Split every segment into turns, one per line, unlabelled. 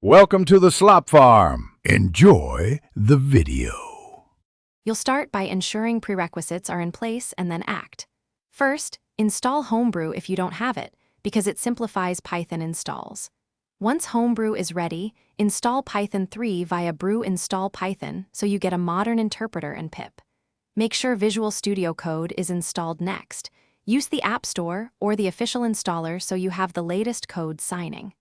Welcome to the Slop Farm. Enjoy the video.
You'll start by ensuring prerequisites are in place and then act. First, install Homebrew if you don't have it, because it simplifies Python installs. Once Homebrew is ready, install Python 3 via brew install Python so you get a modern interpreter and pip. Make sure Visual Studio Code is installed next. Use the App Store or the official installer so you have the latest code signing.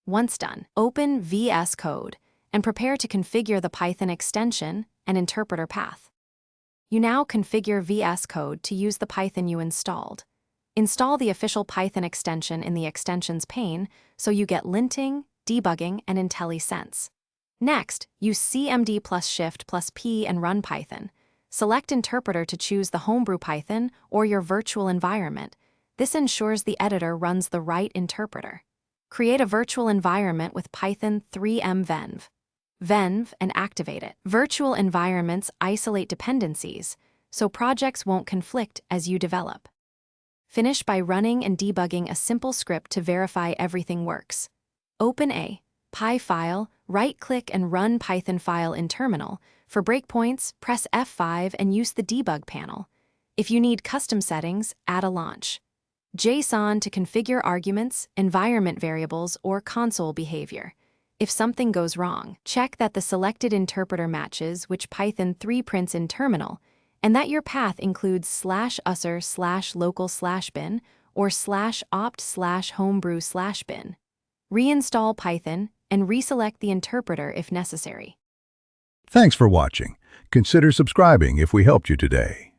Once done, open VS Code and prepare to configure the Python extension and interpreter path. You now configure VS Code to use the Python you installed. Install the official Python extension in the Extensions pane so you get linting, debugging, and IntelliSense. Next, use CMD plus Shift plus P and run Python. Select Interpreter to choose the Homebrew Python or your virtual environment. This ensures the editor runs the right interpreter. Create a virtual environment with Python 3m venv and activate it. Virtual environments isolate dependencies, so projects won't conflict as you develop. Finish by running and debugging a simple script to verify everything works. Open a Py file, right-click and run Python file in terminal. For breakpoints, press F5 and use the debug panel. If you need custom settings, add a launch. JSON to configure arguments, environment variables, or console behavior. If something goes wrong, check that the selected interpreter matches which Python 3 prints in terminal, and that your path includes /usr/local/bin or /opt/homebrew/bin. Reinstall Python and reselect the interpreter if necessary.
Thanks for watching. Consider subscribing if we helped you today.